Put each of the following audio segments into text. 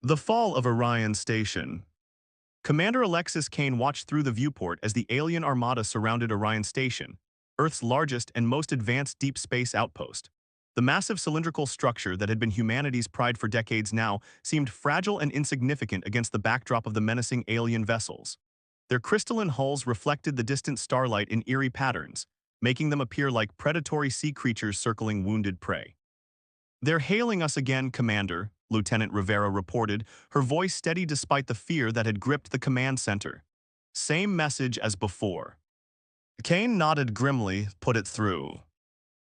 The fall of Orion Station. Commander Alexis Kane watched through the viewport as the alien armada surrounded Orion Station, Earth's largest and most advanced deep space outpost. The massive cylindrical structure that had been humanity's pride for decades now seemed fragile and insignificant against the backdrop of the menacing alien vessels. Their crystalline hulls reflected the distant starlight in eerie patterns, making them appear like predatory sea creatures circling wounded prey. "They're hailing us again, Commander," Lieutenant Rivera reported, her voice steady despite the fear that had gripped the command center. "Same message as before." Kane nodded grimly, "Put it through."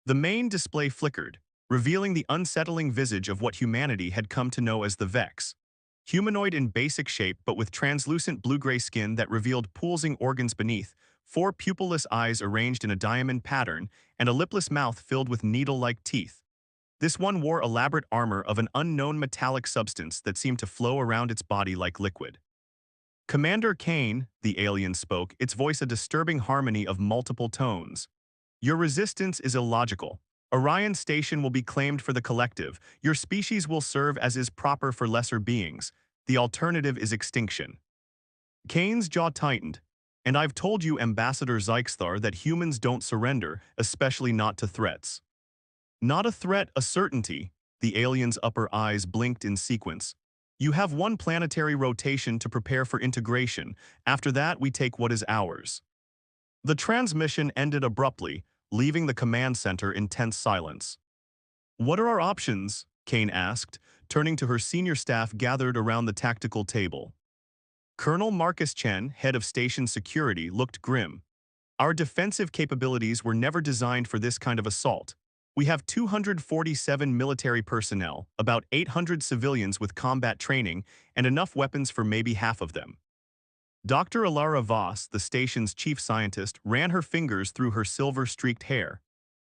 The main display flickered, revealing the unsettling visage of what humanity had come to know as the Vex. Humanoid in basic shape but with translucent blue-gray skin that revealed pulsing organs beneath, four pupilless eyes arranged in a diamond pattern, and a lipless mouth filled with needle-like teeth. This one wore elaborate armor of an unknown metallic substance that seemed to flow around its body like liquid. "Commander Kane," the alien spoke, its voice a disturbing harmony of multiple tones. "Your resistance is illogical. Orion Station will be claimed for the collective. Your species will serve as is proper for lesser beings. The alternative is extinction." Kane's jaw tightened. "And I've told you, Ambassador Zyxthar, that humans don't surrender, especially not to threats." "Not a threat, a certainty." The alien's upper eyes blinked in sequence. "You have one planetary rotation to prepare for integration. After that, we take what is ours." The transmission ended abruptly, leaving the command center in tense silence. "What are our options?" Kane asked, turning to her senior staff gathered around the tactical table. Colonel Marcus Chen, head of station security, looked grim. "Our defensive capabilities were never designed for this kind of assault. We have 247 military personnel, about 800 civilians with combat training, and enough weapons for maybe half of them." Dr. Alara Voss, the station's chief scientist, ran her fingers through her silver-streaked hair.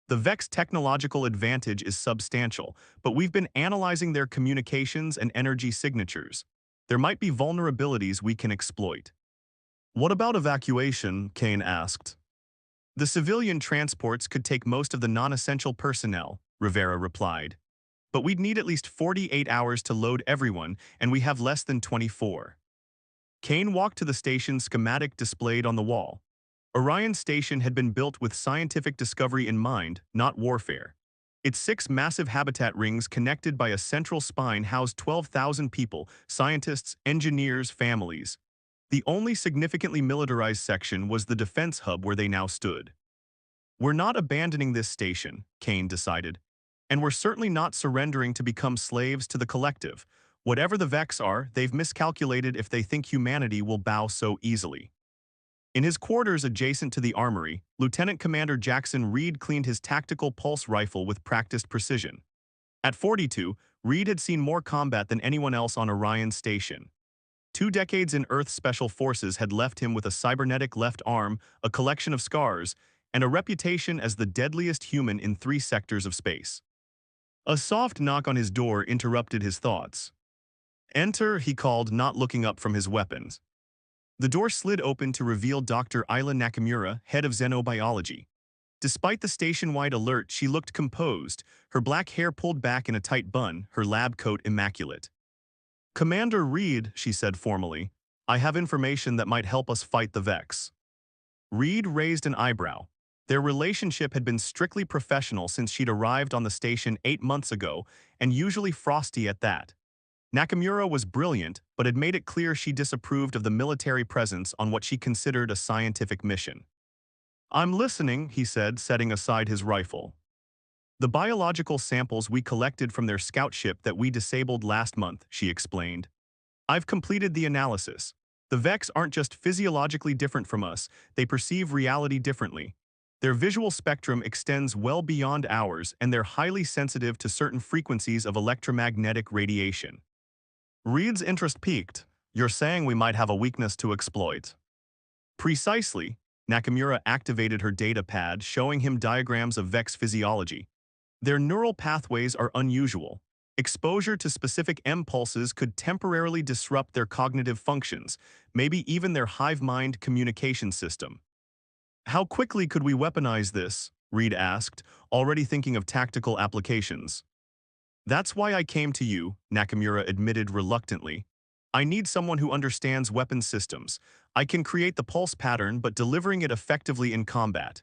"The Vex technological advantage is substantial, but we've been analyzing their communications and energy signatures. There might be vulnerabilities we can exploit." "What about evacuation?" Kane asked. "The civilian transports could take most of the non-essential personnel," Rivera replied. "But we'd need at least 48 hours to load everyone, and we have less than 24. Kane walked to the station schematic displayed on the wall. Orion Station had been built with scientific discovery in mind, not warfare. Its 6 massive habitat rings connected by a central spine housed 12,000 people, scientists, engineers, families. The only significantly militarized section was the defense hub where they now stood. "We're not abandoning this station," Kane decided. "And we're certainly not surrendering to become slaves to the collective. Whatever the Vex are, they've miscalculated if they think humanity will bow so easily." In his quarters adjacent to the armory, Lieutenant Commander Jackson Reed cleaned his tactical pulse rifle with practiced precision. At 42, Reed had seen more combat than anyone else on Orion Station. 2 decades in Earth Special Forces had left him with a cybernetic left arm, a collection of scars, and a reputation as the deadliest human in 3 sectors of space. A soft knock on his door interrupted his thoughts. "Enter," he called, not looking up from his weapons. The door slid open to reveal Dr. Ayla Nakamura, head of xenobiology. Despite the station-wide alert, she looked composed, her black hair pulled back in a tight bun, her lab coat immaculate. "Commander Reed," she said formally, "I have information that might help us fight the Vex." Reed raised an eyebrow. Their relationship had been strictly professional since she'd arrived on the station 8 months ago, and usually frosty at that. Nakamura was brilliant, but had made it clear she disapproved of the military presence on what she considered a scientific mission. "I'm listening," he said, setting aside his rifle. "The biological samples we collected from their scout ship that we disabled last month," she explained. "I've completed the analysis. The Vex aren't just physiologically different from us, they perceive reality differently. Their visual spectrum extends well beyond ours, and they're highly sensitive to certain frequencies of electromagnetic radiation." Reed's interest piqued. "You're saying we might have a weakness to exploit?" "Precisely." Nakamura activated her data pad, showing him diagrams of Vex physiology. "Their neural pathways are unusual. Exposure to specific impulses could temporarily disrupt their cognitive functions, maybe even their hive mind communication system." "How quickly could we weaponize this?" Reed asked, already thinking of tactical applications. That's why I came to you, Nakamura admitted reluctantly. I need someone who understands weapon systems. I can create the pulse pattern, but delivering it effectively in combat.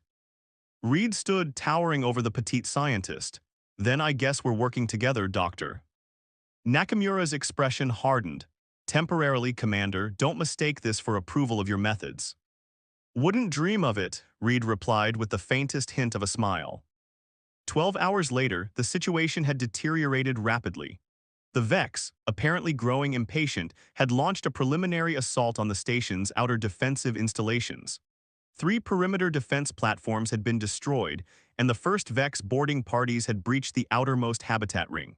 Reed stood towering over the petite scientist. Then I guess we're working together, Doctor. Nakamura's expression hardened. Temporarily, Commander, don't mistake this for approval of your methods. Wouldn't dream of it, Reed replied with the faintest hint of a smile. 12 hours later, the situation had deteriorated rapidly. The Vex, apparently growing impatient, had launched a preliminary assault on the station's outer defensive installations. 3 perimeter defense platforms had been destroyed, and the first Vex boarding parties had breached the outermost habitat ring.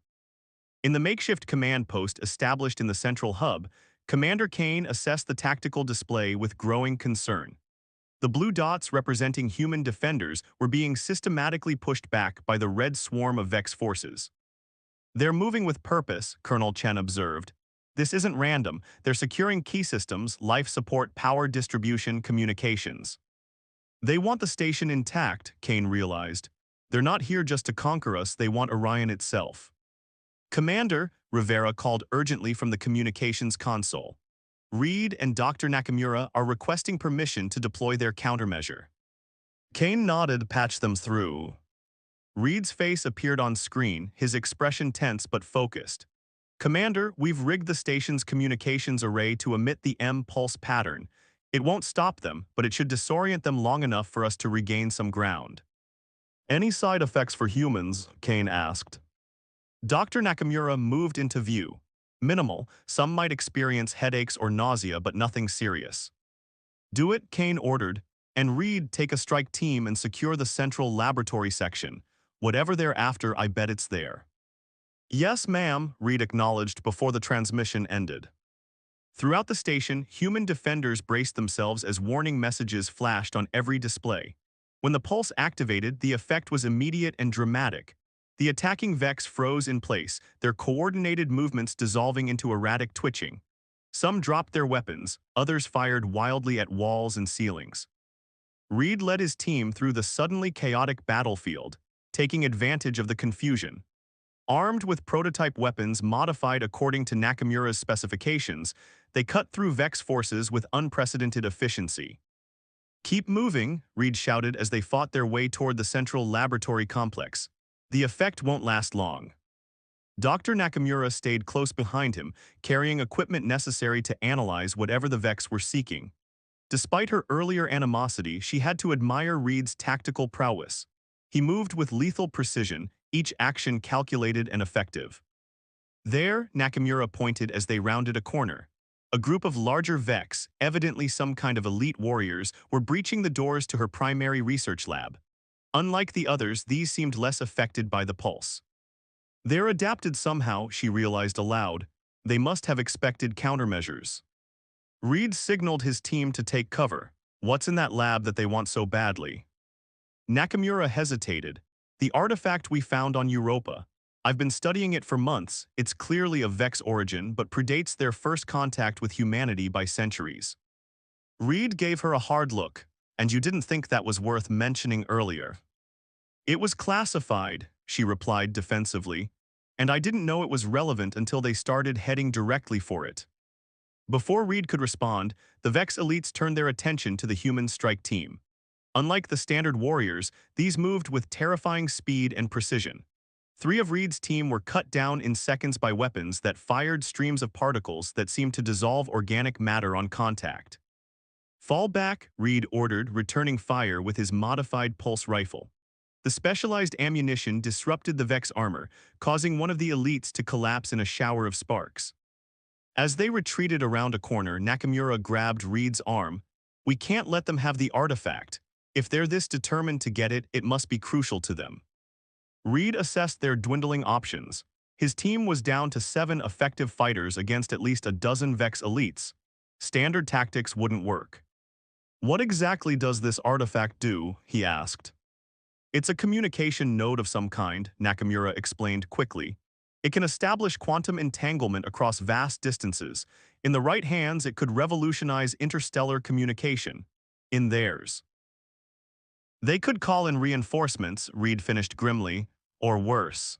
In the makeshift command post established in the central hub, Commander Kane assessed the tactical display with growing concern. The blue dots representing human defenders were being systematically pushed back by the red swarm of Vex forces. They're moving with purpose, Colonel Chen observed. This isn't random. They're securing key systems, life support, power distribution, communications. They want the station intact, Kane realized. They're not here just to conquer us, they want Orion itself. Commander, Rivera called urgently from the communications console. Reed and Dr. Nakamura are requesting permission to deploy their countermeasure. Kane nodded, patched them through. Reed's face appeared on screen, his expression tense but focused. Commander, we've rigged the station's communications array to emit the M-pulse pattern. It won't stop them, but it should disorient them long enough for us to regain some ground. Any side effects for humans? Kane asked. Dr. Nakamura moved into view. Minimal, some might experience headaches or nausea, but nothing serious. Do it, Kane ordered, and Reed, take a strike team and secure the central laboratory section. Whatever they're after, I bet it's there. Yes, ma'am, Reed acknowledged before the transmission ended. Throughout the station, human defenders braced themselves as warning messages flashed on every display. When the pulse activated, the effect was immediate and dramatic. The attacking Vex froze in place, their coordinated movements dissolving into erratic twitching. Some dropped their weapons, others fired wildly at walls and ceilings. Reed led his team through the suddenly chaotic battlefield, taking advantage of the confusion. Armed with prototype weapons modified according to Nakamura's specifications, they cut through Vex forces with unprecedented efficiency. Keep moving, Reed shouted as they fought their way toward the central laboratory complex. The effect won't last long. Dr. Nakamura stayed close behind him, carrying equipment necessary to analyze whatever the Vex were seeking. Despite her earlier animosity, she had to admire Reed's tactical prowess. He moved with lethal precision, each action calculated and effective. There, Nakamura pointed as they rounded a corner. A group of larger Vex, evidently some kind of elite warriors, were breaching the doors to her primary research lab. Unlike the others, these seemed less affected by the pulse. They're adapted somehow, she realized aloud. They must have expected countermeasures. Reed signaled his team to take cover. What's in that lab that they want so badly? Nakamura hesitated. The artifact we found on Europa. I've been studying it for months. It's clearly of Vex origin, but predates their first contact with humanity by centuries. Reed gave her a hard look. And you didn't think that was worth mentioning earlier? It was classified, she replied defensively, and I didn't know it was relevant until they started heading directly for it. Before Reed could respond, the Vex elites turned their attention to the human strike team. Unlike the standard warriors, these moved with terrifying speed and precision. 3 of Reed's team were cut down in seconds by weapons that fired streams of particles that seemed to dissolve organic matter on contact. Fall back, Reed ordered, returning fire with his modified pulse rifle. The specialized ammunition disrupted the Vex armor, causing one of the elites to collapse in a shower of sparks. As they retreated around a corner, Nakamura grabbed Reed's arm. We can't let them have the artifact. If they're this determined to get it, it must be crucial to them. Reed assessed their dwindling options. His team was down to 7 effective fighters against at least a dozen Vex elites. Standard tactics wouldn't work. What exactly does this artifact do? He asked. It's a communication node of some kind, Nakamura explained quickly. It can establish quantum entanglement across vast distances. In the right hands, it could revolutionize interstellar communication. In theirs, they could call in reinforcements, Reed finished grimly, or worse.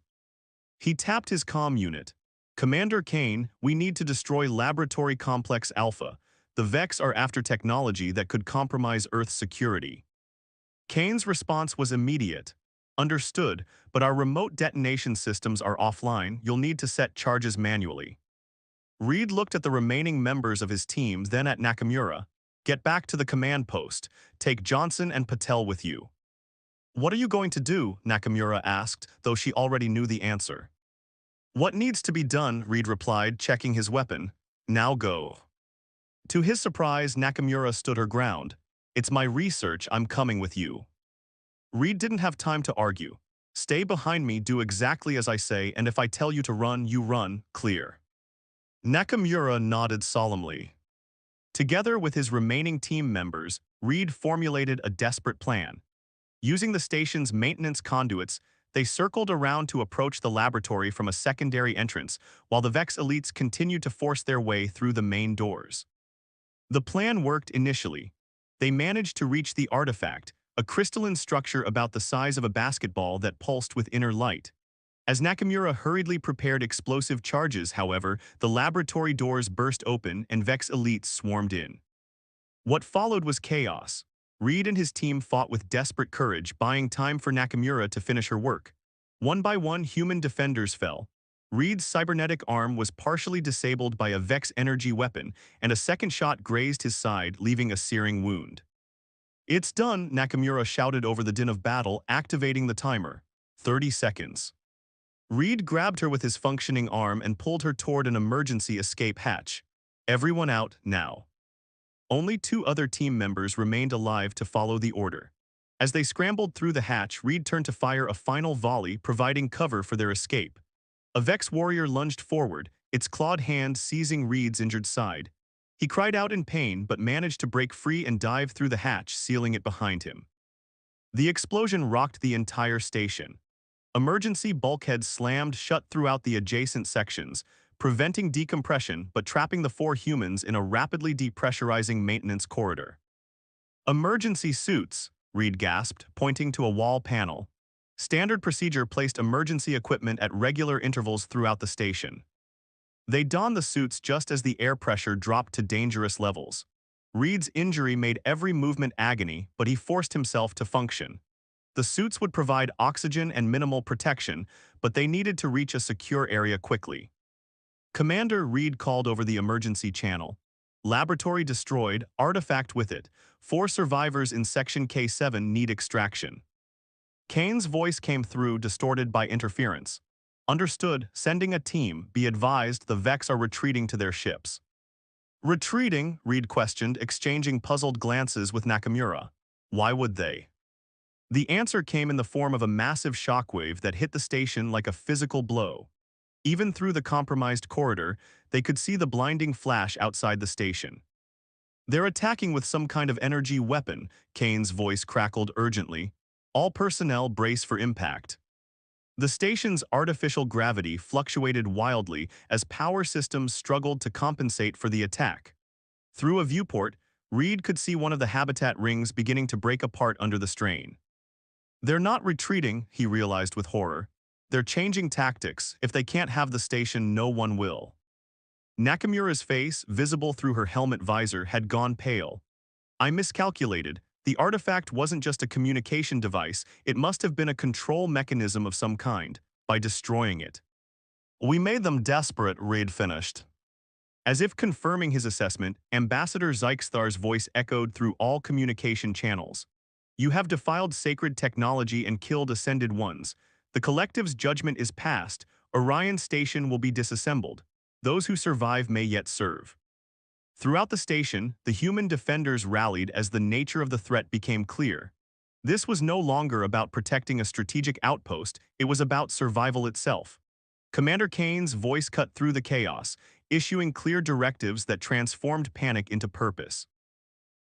He tapped his comm unit. Commander Kane, we need to destroy Laboratory Complex Alpha. The Vex are after technology that could compromise Earth's security. Kane's response was immediate. Understood, but our remote detonation systems are offline. You'll need to set charges manually. Reed looked at the remaining members of his team, then at Nakamura. Get back to the command post. Take Johnson and Patel with you. What are you going to do? Nakamura asked, though she already knew the answer. What needs to be done? Reed replied, checking his weapon. Now go. To his surprise, Nakamura stood her ground. It's my research, I'm coming with you. Reed didn't have time to argue. Stay behind me, do exactly as I say, and if I tell you to run, you run, clear. Nakamura nodded solemnly. Together with his remaining team members, Reed formulated a desperate plan. Using the station's maintenance conduits, they circled around to approach the laboratory from a secondary entrance, while the Vex elites continued to force their way through the main doors. The plan worked initially. They managed to reach the artifact, a crystalline structure about the size of a basketball that pulsed with inner light. As Nakamura hurriedly prepared explosive charges, however, the laboratory doors burst open and Vex elites swarmed in. What followed was chaos. Reed and his team fought with desperate courage, buying time for Nakamura to finish her work. One by one, human defenders fell. Reed's cybernetic arm was partially disabled by a Vex energy weapon, and a second shot grazed his side, leaving a searing wound. It's done, Nakamura shouted over the din of battle, activating the timer. 30 seconds. Reed grabbed her with his functioning arm and pulled her toward an emergency escape hatch. Everyone out, now. Only 2 other team members remained alive to follow the order. As they scrambled through the hatch, Reed turned to fire a final volley, providing cover for their escape. A Vex warrior lunged forward, its clawed hand seizing Reed's injured side. He cried out in pain but managed to break free and dive through the hatch, sealing it behind him. The explosion rocked the entire station. Emergency bulkheads slammed shut throughout the adjacent sections, preventing decompression but trapping the 4 humans in a rapidly depressurizing maintenance corridor. Emergency suits, Reed gasped, pointing to a wall panel. Standard procedure placed emergency equipment at regular intervals throughout the station. They donned the suits just as the air pressure dropped to dangerous levels. Reed's injury made every movement agony, but he forced himself to function. The suits would provide oxygen and minimal protection, but they needed to reach a secure area quickly. Commander Reed called over the emergency channel. Laboratory destroyed, artifact with it. 4 survivors in Section K7 need extraction. Kane's voice came through, distorted by interference. Understood, sending a team. Be advised, the Vex are retreating to their ships. Retreating? Reed questioned, exchanging puzzled glances with Nakamura. Why would they? The answer came in the form of a massive shockwave that hit the station like a physical blow. Even through the compromised corridor, they could see the blinding flash outside the station. They're attacking with some kind of energy weapon, Kane's voice crackled urgently. All personnel brace for impact. The station's artificial gravity fluctuated wildly as power systems struggled to compensate for the attack. Through a viewport, Reed could see one of the habitat rings beginning to break apart under the strain. They're not retreating, he realized with horror. They're changing tactics. If they can't have the station, no one will. Nakamura's face, visible through her helmet visor, had gone pale. I miscalculated. The artifact wasn't just a communication device, it must have been a control mechanism of some kind, by destroying it. We made them desperate, Reed finished. As if confirming his assessment, Ambassador Zyxthar's voice echoed through all communication channels. You have defiled sacred technology and killed Ascended Ones. The collective's judgment is passed. Orion Station will be disassembled. Those who survive may yet serve. Throughout the station, the human defenders rallied as the nature of the threat became clear. This was no longer about protecting a strategic outpost, it was about survival itself. Commander Kane's voice cut through the chaos, issuing clear directives that transformed panic into purpose.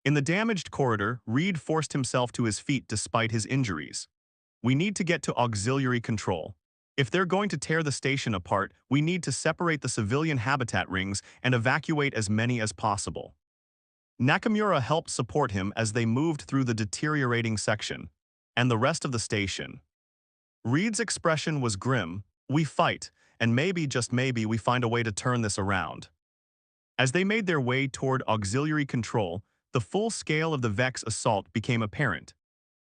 In the damaged corridor, Reed forced himself to his feet despite his injuries. We need to get to auxiliary control. If they're going to tear the station apart, we need to separate the civilian habitat rings and evacuate as many as possible. Nakamura helped support him as they moved through the deteriorating section, and the rest of the station. Reed's expression was grim. We fight, and maybe, just maybe, we find a way to turn this around. As they made their way toward auxiliary control, the full scale of the Vex assault became apparent.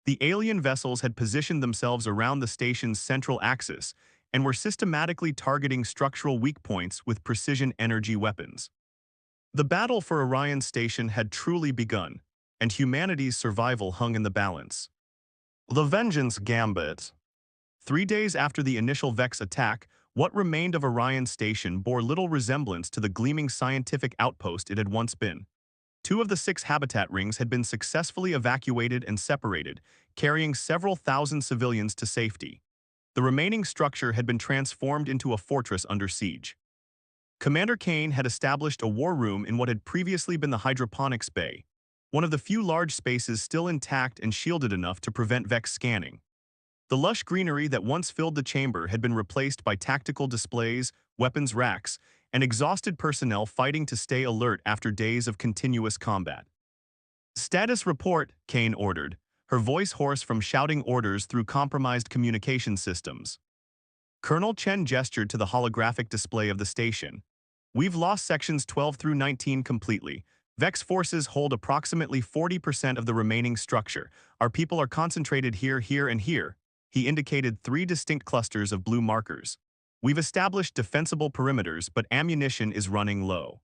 The alien vessels had positioned themselves around the station's central axis and were systematically targeting structural weak points with precision energy weapons. The battle for Orion Station had truly begun, and humanity's survival hung in the balance. The Vengeance Gambit. 3 days after the initial Vex attack, what remained of Orion Station bore little resemblance to the gleaming scientific outpost it had once been. 2 of the 6 habitat rings had been successfully evacuated and separated, carrying several thousand civilians to safety. The remaining structure had been transformed into a fortress under siege. Commander Kane had established a war room in what had previously been the hydroponics bay, one of the few large spaces still intact and shielded enough to prevent Vex scanning. The lush greenery that once filled the chamber had been replaced by tactical displays, weapons racks, and exhausted personnel fighting to stay alert after days of continuous combat. "Status report," Kane ordered, her voice hoarse from shouting orders through compromised communication systems. Colonel Chen gestured to the holographic display of the station. "We've lost sections 12 through 19 completely. Vex forces hold approximately 40% of the remaining structure. Our people are concentrated here, here, and here." He indicated 3 distinct clusters of blue markers. "We've established defensible perimeters, but ammunition is running low."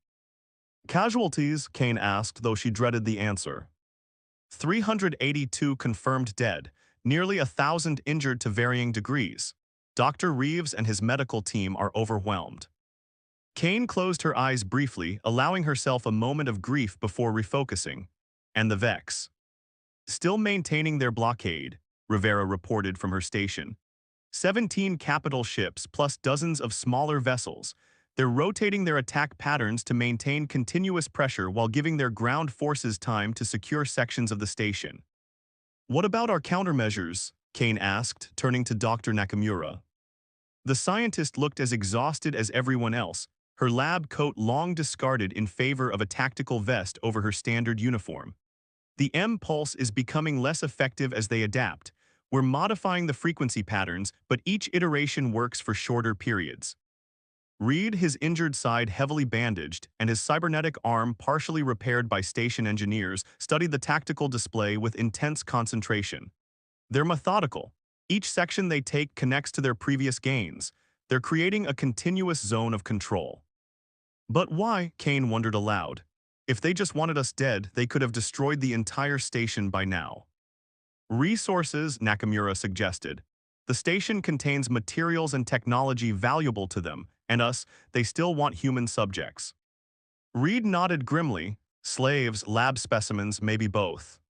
"Casualties?" Kane asked, though she dreaded the answer. 382 confirmed dead, nearly 1,000 injured to varying degrees. Dr. Reeves and his medical team are overwhelmed. Kane closed her eyes briefly, allowing herself a moment of grief before refocusing. "And the Vex. Still maintaining their blockade," Rivera reported from her station. 17 capital ships plus dozens of smaller vessels. They're rotating their attack patterns to maintain continuous pressure while giving their ground forces time to secure sections of the station. "What about our countermeasures?" Kane asked, turning to Dr. Nakamura. The scientist looked as exhausted as everyone else, her lab coat long discarded in favor of a tactical vest over her standard uniform. "The M-pulse is becoming less effective as they adapt. We're modifying the frequency patterns, but each iteration works for shorter periods." Reed, his injured side heavily bandaged and his cybernetic arm partially repaired by station engineers, studied the tactical display with intense concentration. They're methodical. Each section they take connects to their previous gains. They're creating a continuous zone of control. "But why?" Kane wondered aloud. "If they just wanted us dead, they could have destroyed the entire station by now." "Resources," Nakamura suggested. "The station contains materials and technology valuable to them, and us, they still want human subjects." Reed nodded grimly. "Slaves, lab specimens, maybe both."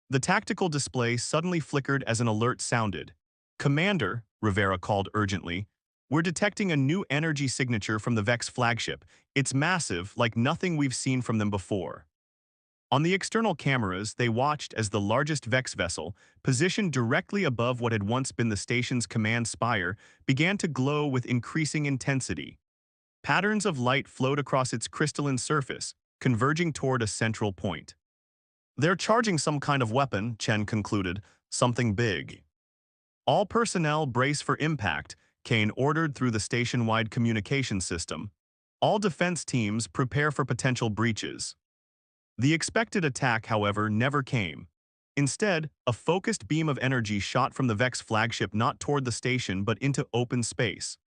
The tactical display suddenly flickered as an alert sounded. "Commander," Rivera called urgently, "we're detecting a new energy signature from the Vex flagship. It's massive, like nothing we've seen from them before." On the external cameras, they watched as the largest Vex vessel, positioned directly above what had once been the station's command spire, began to glow with increasing intensity. Patterns of light flowed across its crystalline surface, converging toward a central point. "They're charging some kind of weapon," Chen concluded, "something big." "All personnel brace for impact," Kane ordered through the station-wide communication system. "All defense teams prepare for potential breaches." The expected attack, however, never came. Instead, a focused beam of energy shot from the Vex flagship not toward the station but into open space.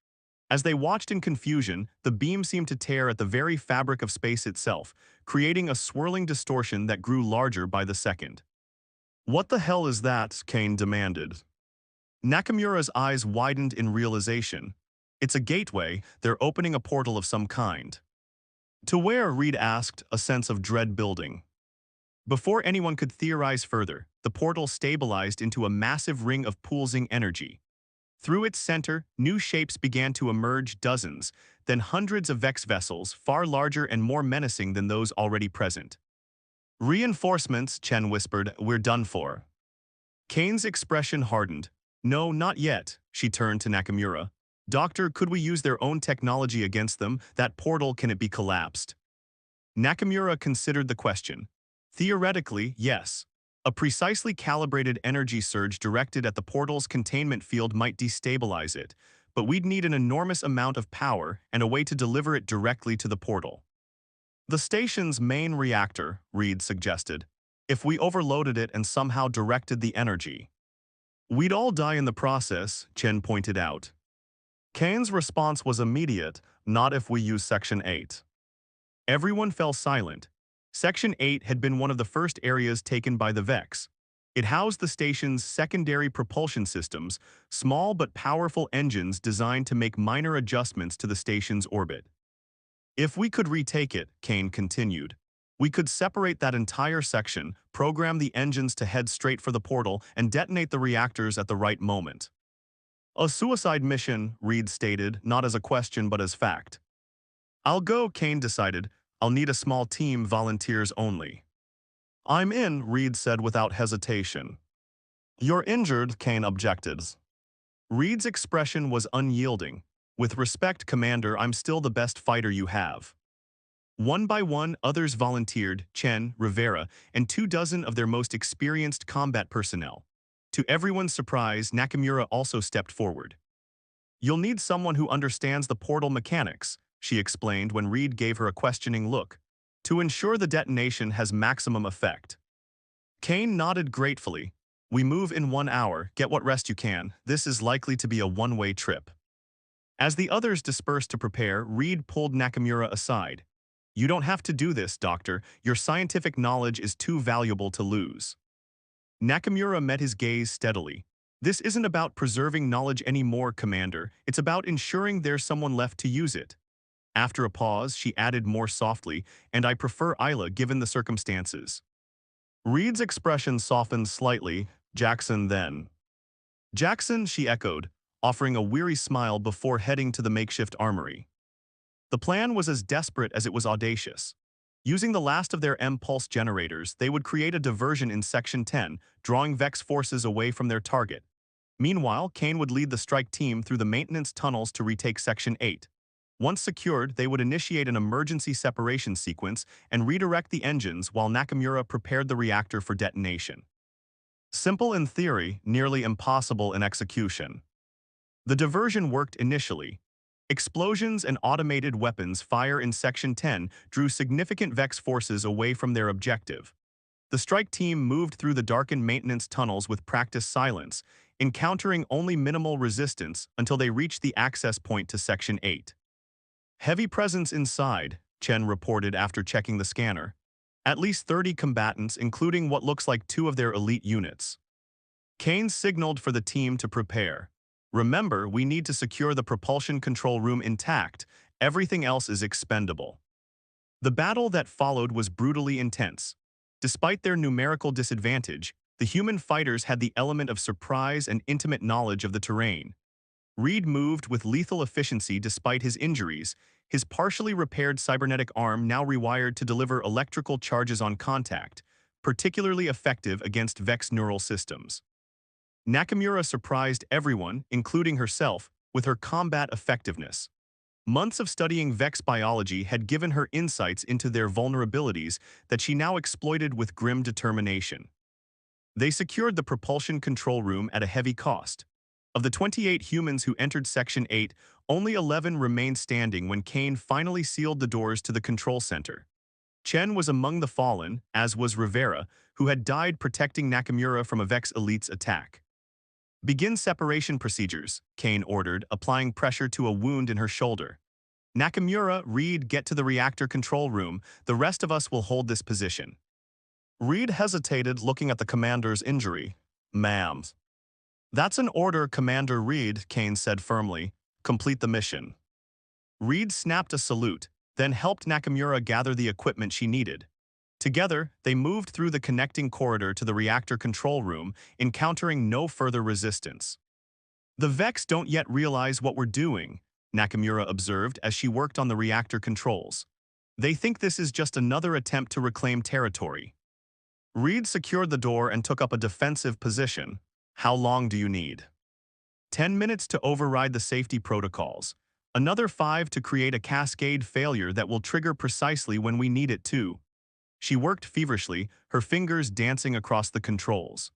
As they watched in confusion, the beam seemed to tear at the very fabric of space itself, creating a swirling distortion that grew larger by the second. "What the hell is that?" Kane demanded. Nakamura's eyes widened in realization. "It's a gateway. They're opening a portal of some kind." "To where?" Reed asked, a sense of dread building. Before anyone could theorize further, the portal stabilized into a massive ring of pulsing energy. Through its center, new shapes began to emerge, dozens, then hundreds of Vex vessels, far larger and more menacing than those already present. "Reinforcements," Chen whispered, "we're done for." Kane's expression hardened. "No, not yet." She turned to Nakamura. "Doctor, could we use their own technology against them? That portal, can it be collapsed?" Nakamura considered the question. "Theoretically, yes. A precisely calibrated energy surge directed at the portal's containment field might destabilize it, but we'd need an enormous amount of power and a way to deliver it directly to the portal. The station's main reactor, Reed suggested. If we overloaded it and somehow directed the energy, we'd all die in the process, Chen pointed out. Kane's response was immediate, not if we use Section 8. Everyone fell silent. Section 8 had been one of the first areas taken by the Vex. It housed the station's secondary propulsion systems, small but powerful engines designed to make minor adjustments to the station's orbit. If we could retake it, Kane continued, we could separate that entire section, program the engines to head straight for the portal, and detonate the reactors at the right moment. A suicide mission, Reed stated, not as a question but as fact. I'll go, Kane decided. I'll need a small team, volunteers only. I'm in, Reed said without hesitation. You're injured, Kane objected. Reed's expression was unyielding. With respect, Commander, I'm still the best fighter you have. One by one, others volunteered, Chen, Rivera, and 24 of their most experienced combat personnel. To everyone's surprise, Nakamura also stepped forward. You'll need someone who understands the portal mechanics, she explained when Reed gave her a questioning look, to ensure the detonation has maximum effect. Kane nodded gratefully. We move in 1 hour, get what rest you can. This is likely to be a one-way trip. As the others dispersed to prepare, Reed pulled Nakamura aside. You don't have to do this, Doctor. Your scientific knowledge is too valuable to lose. Nakamura met his gaze steadily. This isn't about preserving knowledge anymore, Commander. It's about ensuring there's someone left to use it. After a pause, she added more softly, and I prefer Isla given the circumstances. Reed's expression softened slightly. Jackson then. Jackson, she echoed, offering a weary smile before heading to the makeshift armory. The plan was as desperate as it was audacious. Using the last of their M-pulse generators, they would create a diversion in Section 10, drawing Vex forces away from their target. Meanwhile, Kane would lead the strike team through the maintenance tunnels to retake Section 8. Once secured, they would initiate an emergency separation sequence and redirect the engines while Nakamura prepared the reactor for detonation. Simple in theory, nearly impossible in execution. The diversion worked initially. Explosions and automated weapons fire in Section 10 drew significant Vex forces away from their objective. The strike team moved through the darkened maintenance tunnels with practiced silence, encountering only minimal resistance until they reached the access point to Section 8. Heavy presence inside, Chen reported after checking the scanner. At least 30 combatants, including what looks like 2 of their elite units. Kane signaled for the team to prepare. Remember, we need to secure the propulsion control room intact. Everything else is expendable. The battle that followed was brutally intense. Despite their numerical disadvantage, the human fighters had the element of surprise and intimate knowledge of the terrain. Reed moved with lethal efficiency despite his injuries, his partially repaired cybernetic arm now rewired to deliver electrical charges on contact, particularly effective against Vex neural systems. Nakamura surprised everyone, including herself, with her combat effectiveness. Months of studying Vex biology had given her insights into their vulnerabilities that she now exploited with grim determination. They secured the propulsion control room at a heavy cost. Of the 28 humans who entered Section 8, only 11 remained standing when Kane finally sealed the doors to the control center. Chen was among the fallen, as was Rivera, who had died protecting Nakamura from a Vex elite's attack. Begin separation procedures, Kane ordered, applying pressure to a wound in her shoulder. Nakamura, Reed, get to the reactor control room. The rest of us will hold this position. Reed hesitated, looking at the commander's injury. Ma'am. That's an order, Commander Reed, Kane said firmly. Complete the mission. Reed snapped a salute, then helped Nakamura gather the equipment she needed. Together, they moved through the connecting corridor to the reactor control room, encountering no further resistance. The Vex don't yet realize what we're doing, Nakamura observed as she worked on the reactor controls. They think this is just another attempt to reclaim territory. Reed secured the door and took up a defensive position. How long do you need? 10 minutes to override the safety protocols. Another 5 to create a cascade failure that will trigger precisely when we need it to. She worked feverishly, her fingers dancing across the controls.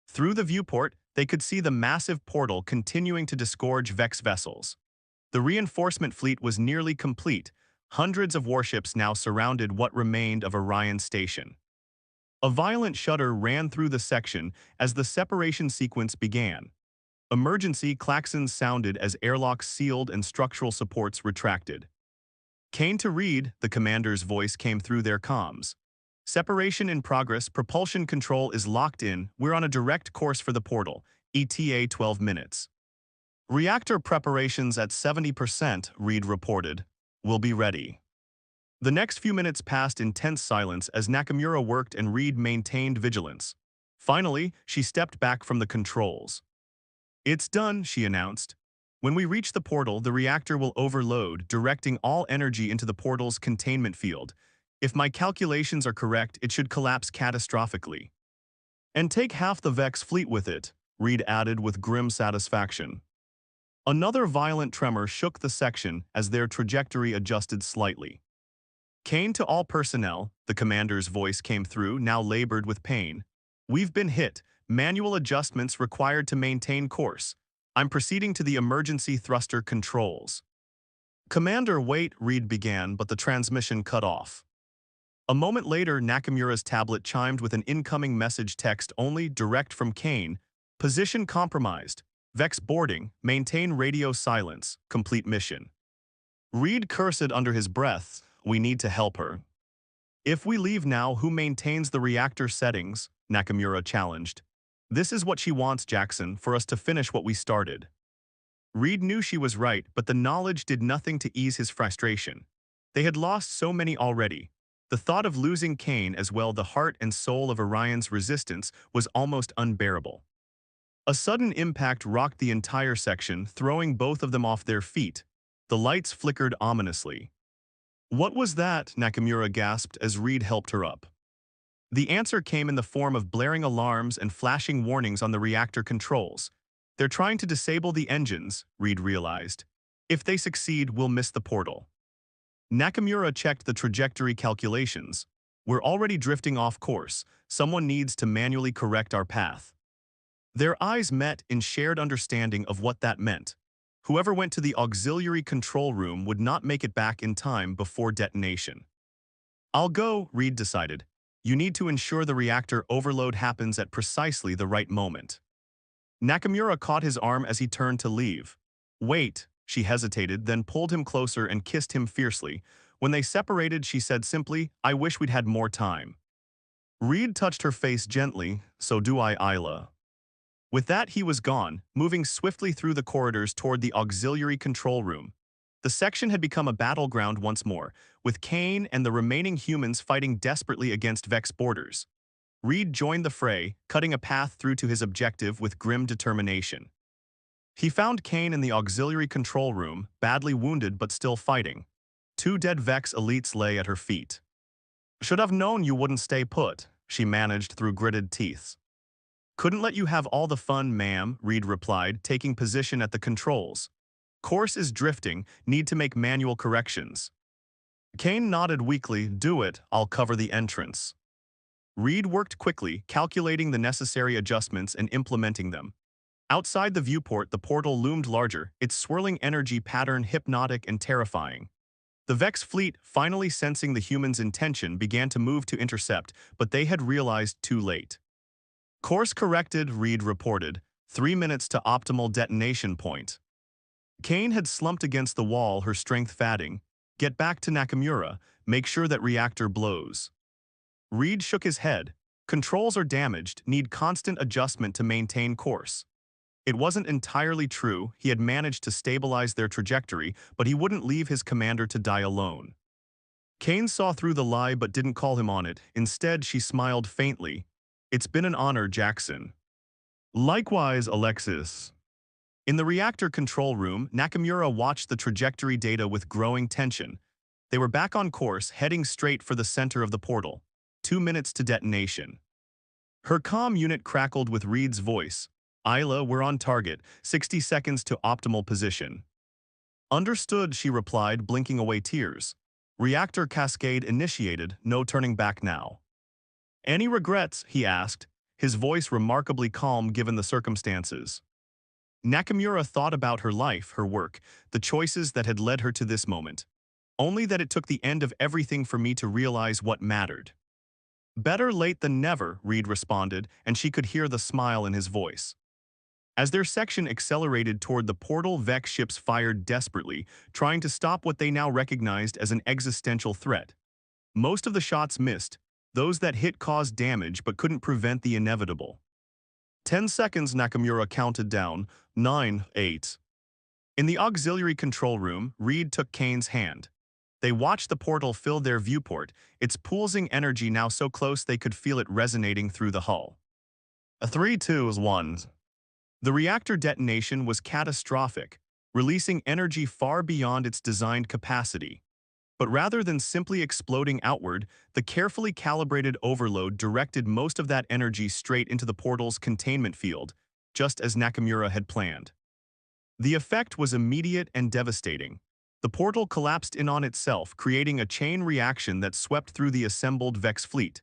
Through the viewport, they could see the massive portal continuing to disgorge Vex vessels. The reinforcement fleet was nearly complete. Hundreds of warships now surrounded what remained of Orion Station. A violent shudder ran through the section as the separation sequence began. Emergency klaxons sounded as airlocks sealed and structural supports retracted. Kane to Reed, the commander's voice came through their comms. Separation in progress, propulsion control is locked in, we're on a direct course for the portal, ETA 12 minutes. Reactor preparations at 70%, Reed reported. We'll be ready. The next few minutes passed in tense silence as Nakamura worked and Reed maintained vigilance. Finally, she stepped back from the controls. It's done, she announced. When we reach the portal, the reactor will overload, directing all energy into the portal's containment field. If my calculations are correct, it should collapse catastrophically. And take half the Vex fleet with it, Reed added with grim satisfaction. Another violent tremor shook the section as their trajectory adjusted slightly. Kane to all personnel, the commander's voice came through, now labored with pain. We've been hit. Manual adjustments required to maintain course. I'm proceeding to the emergency thruster controls. Commander, wait, Reed began, but the transmission cut off. A moment later, Nakamura's tablet chimed with an incoming message text only direct from Kane. Position compromised. Vex boarding. Maintain radio silence. Complete mission. Reed cursed under his breath. We need to help her. If we leave now, who maintains the reactor settings? Nakamura challenged. This is what she wants, Jackson, for us to finish what we started. Reed knew she was right, but the knowledge did nothing to ease his frustration. They had lost so many already. The thought of losing Kane as well, the heart and soul of Orion's resistance, was almost unbearable. A sudden impact rocked the entire section, throwing both of them off their feet. The lights flickered ominously. What was that? Nakamura gasped as Reed helped her up. The answer came in the form of blaring alarms and flashing warnings on the reactor controls. They're trying to disable the engines, Reed realized. If they succeed, we'll miss the portal. Nakamura checked the trajectory calculations. We're already drifting off course. Someone needs to manually correct our path. Their eyes met in shared understanding of what that meant. Whoever went to the auxiliary control room would not make it back in time before detonation. I'll go, Reed decided. You need to ensure the reactor overload happens at precisely the right moment. Nakamura caught his arm as he turned to leave. Wait, she hesitated, then pulled him closer and kissed him fiercely. When they separated, she said simply, I wish we'd had more time. Reed touched her face gently, so do I, Isla. With that, he was gone, moving swiftly through the corridors toward the auxiliary control room. The section had become a battleground once more, with Kane and the remaining humans fighting desperately against Vex borders. Reed joined the fray, cutting a path through to his objective with grim determination. He found Kane in the auxiliary control room, badly wounded but still fighting. 2 dead Vex elites lay at her feet. Should have known you wouldn't stay put, she managed through gritted teeth. Couldn't let you have all the fun, ma'am, Reed replied, taking position at the controls. Course is drifting, need to make manual corrections. Kane nodded weakly, do it, I'll cover the entrance. Reed worked quickly, calculating the necessary adjustments and implementing them. Outside the viewport, the portal loomed larger, its swirling energy pattern hypnotic and terrifying. The Vex fleet, finally sensing the humans' intention, began to move to intercept, but they had realized too late. Course corrected, Reed reported. 3 minutes to optimal detonation point. Kane had slumped against the wall, her strength fading. Get back to Nakamura. Make sure that reactor blows. Reed shook his head. Controls are damaged, need constant adjustment to maintain course. It wasn't entirely true, he had managed to stabilize their trajectory, but he wouldn't leave his commander to die alone. Kane saw through the lie but didn't call him on it. Instead, she smiled faintly. It's been an honor, Jackson. Likewise, Alexis. In the reactor control room, Nakamura watched the trajectory data with growing tension. They were back on course, heading straight for the center of the portal. 2 minutes to detonation. Her comm unit crackled with Reed's voice. Isla, we're on target. 60 seconds to optimal position. Understood, she replied, blinking away tears. Reactor cascade initiated, no turning back now. Any regrets? He asked. his voice remarkably calm given the circumstances. Nakamura thought about her life, her work, the choices that had led her to this moment. Only that it took the end of everything for me to realize what mattered. Better late than never, Reed responded, and she could hear the smile in his voice. As their section accelerated toward the portal, Vex ships fired desperately, trying to stop what they now recognized as an existential threat. Most of the shots missed. Those that hit caused damage but couldn't prevent the inevitable. 10 seconds, Nakamura counted down. 9, 8. In the auxiliary control room, Reed took Kane's hand. They watched the portal fill their viewport, its pulsing energy now so close they could feel it resonating through the hull. A 3-2-1. The reactor detonation was catastrophic, releasing energy far beyond its designed capacity. But rather than simply exploding outward, the carefully calibrated overload directed most of that energy straight into the portal's containment field, just as Nakamura had planned. The effect was immediate and devastating. The portal collapsed in on itself, creating a chain reaction that swept through the assembled Vex fleet.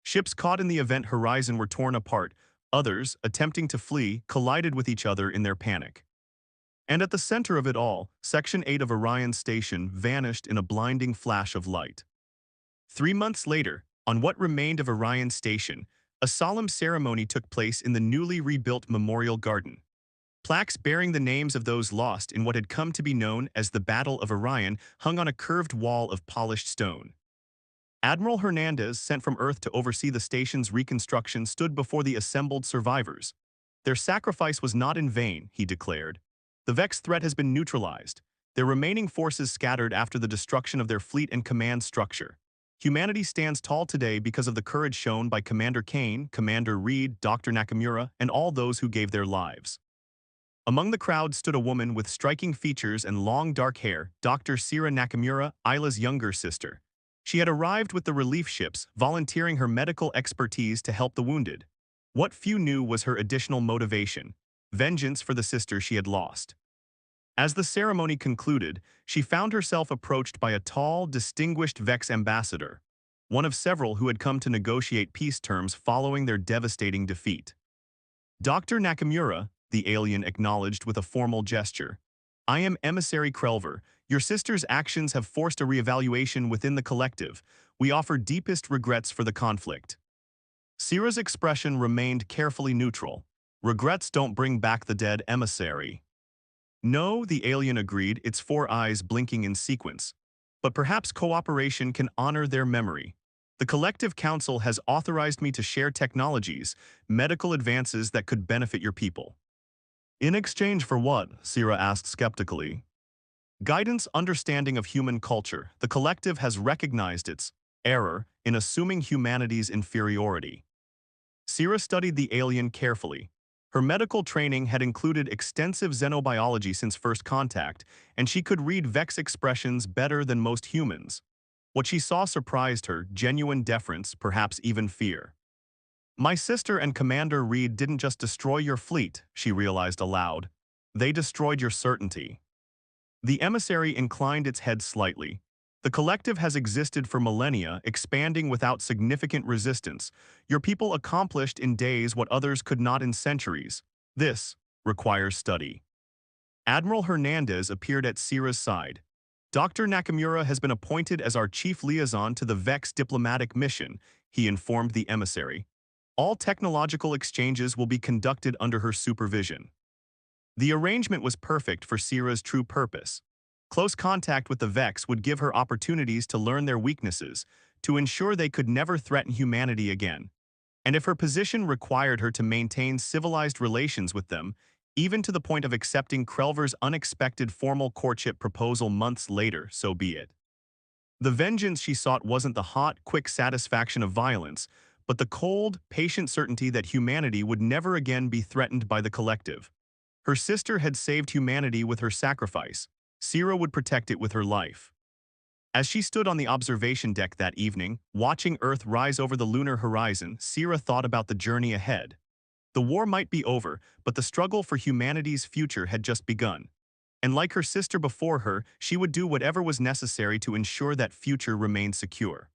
Ships caught in the event horizon were torn apart. Others, attempting to flee, collided with each other in their panic. And at the center of it all, Section 8 of Orion Station vanished in a blinding flash of light. 3 months later, on what remained of Orion Station, a solemn ceremony took place in the newly rebuilt Memorial Garden. Plaques bearing the names of those lost in what had come to be known as the Battle of Orion hung on a curved wall of polished stone. Admiral Hernandez, sent from Earth to oversee the station's reconstruction, stood before the assembled survivors. Their sacrifice was not in vain, he declared. The Vex threat has been neutralized, their remaining forces scattered after the destruction of their fleet and command structure. Humanity stands tall today because of the courage shown by Commander Kane, Commander Reed, Dr. Nakamura, and all those who gave their lives. Among the crowd stood a woman with striking features and long dark hair, Dr. Sira Nakamura, Isla's younger sister. She had arrived with the relief ships, volunteering her medical expertise to help the wounded. What few knew was her additional motivation: vengeance for the sister she had lost. As the ceremony concluded, she found herself approached by a tall, distinguished Vex ambassador, one of several who had come to negotiate peace terms following their devastating defeat. Dr. Nakamura, the alien acknowledged with a formal gesture. I am Emissary Crelver. Your sister's actions have forced a reevaluation within the collective. We offer deepest regrets for the conflict. Sira's expression remained carefully neutral. Regrets don't bring back the dead, emissary. No, the alien agreed, its 4 eyes blinking in sequence. But perhaps cooperation can honor their memory. The Collective Council has authorized me to share technologies, medical advances that could benefit your people. In exchange for what? Sira asked skeptically. Guidance, understanding of human culture. The Collective has recognized its error in assuming humanity's inferiority. Sira studied the alien carefully. Her medical training had included extensive xenobiology since first contact, and she could read Vex expressions better than most humans. What she saw surprised her, genuine deference, perhaps even fear. My sister and Commander Reed didn't just destroy your fleet, she realized aloud. They destroyed your certainty. The emissary inclined its head slightly. The collective has existed for millennia, expanding without significant resistance. Your people accomplished in days what others could not in centuries. This requires study. Admiral Hernandez appeared at Sira's side. Dr. Nakamura has been appointed as our chief liaison to the Vex diplomatic mission, he informed the emissary. All technological exchanges will be conducted under her supervision. The arrangement was perfect for Sira's true purpose. Close contact with the Vex would give her opportunities to learn their weaknesses, to ensure they could never threaten humanity again. And if her position required her to maintain civilized relations with them, even to the point of accepting Crelver's unexpected formal courtship proposal months later, so be it. The vengeance she sought wasn't the hot, quick satisfaction of violence, but the cold, patient certainty that humanity would never again be threatened by the collective. Her sister had saved humanity with her sacrifice. Sira would protect it with her life. As she stood on the observation deck that evening, watching Earth rise over the lunar horizon, Sira thought about the journey ahead. The war might be over, but the struggle for humanity's future had just begun. And like her sister before her, she would do whatever was necessary to ensure that future remained secure.